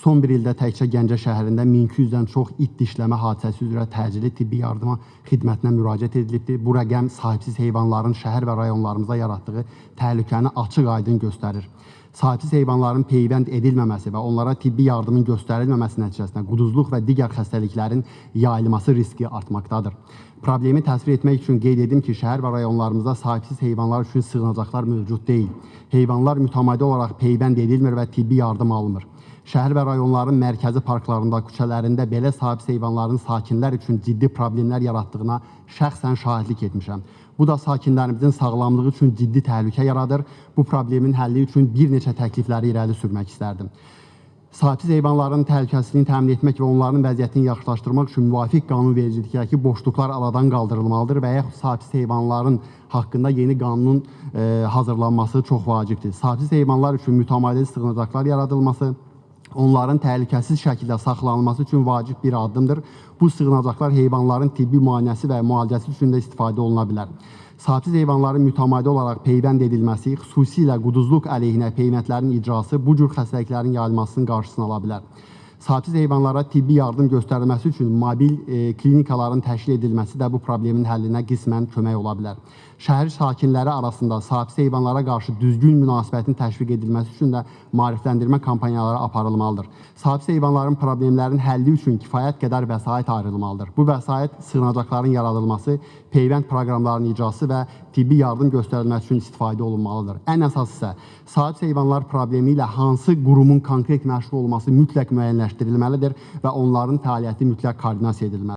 Son bir ildə təkcə Gəncə şəhərində 1200-dən çox it dişləmə hadisəsi üzrə təcili tibbi yardıma xidmətinə müraciət edilibdir. Bu rəqəm sahibsiz heyvanların şəhər və rayonlarımızda yaratdığı təhlükəni açıq-aydın göstərir. Sahibsiz heyvanların peyvənd edilməməsi və onlara tibbi yardımın göstərilməməsi nəticəsində quduzluq və digər xəstəliklərin yayılması riski artmaqdadır. Problemi təsvir etmək üçün qeyd edim ki, şəhər və rayonlarımızda sahibsiz heyvanlar üçün sığınacaqlar mövcud deyil. Heyvanlar mütəmadi olaraq peyvənd edilmir və tibbi yardım alınmır. Şəhər və rayonların mərkəzi parklarında, küçələrində belə sahibsiz heyvanların sakinlər üçün ciddi problemlər yaratdığına şəxsən şahidlik etmişəm. Bu da sakinlərimizin sağlamlığı üçün ciddi təhlükə yaradır. Bu problemin həlli üçün bir neçə təklifləri irəli sürmək istərdim. Sahibsiz heyvanların təhlükəsizliyini təmin etmək və onların vəziyyətini yaxşılaşdırmaq üçün müvafiq qanunvericilikdəki boşluqlar aradan qaldırılmalıdır və yaxud sahibsiz heyvanların haqqında yeni qanunun hazırlanması çox vacibdir. Sahibsiz heyvanlar üçün mütəmadi sığınacaqlar yaradılması, onların təhlükəsiz şəkildə saxlanılması üçün vacib bir addımdır. Bu sığınacaqlar heyvanların tibbi müayinəsi və müalicəsi üçün də istifadə oluna bilər. Sahibsiz heyvanların mütəmadi olaraq peyvənd edilməsi, xüsusilə quduzluq əleyhinə peyvəndlərin icrası bu cür xəstəliklərin yayılmasının qarşısını ala bilər. Sahibsiz heyvanlara tibbi yardım göstərilməsi üçün mobil klinikaların təşkil edilməsi də bu problemin həllinə qismən kömək ola bilər. Şəhər sakinləri arasında sahibsiz heyvanlara qarşı düzgün münasibətin təşviq edilməsi üçün də maarifləndirmə kampanyaları aparılmalıdır. Sahibsiz heyvanların problemlərinin həlli üçün kifayət qədər vəsait ayrılmalıdır. Bu vəsait sığınacaqların yaradılması, peyvənd proqramlarının icrası və tibbi yardım göstərilməsi üçün istifadə olunmalıdır. Ən əsas isə sahibsiz heyvanlar problemi ilə hansı qurumun konkret məşğul olması mütləq müəyyənləşdirilməlidir və onların fəaliyyəti mütləq koordinasiya edilməlidir.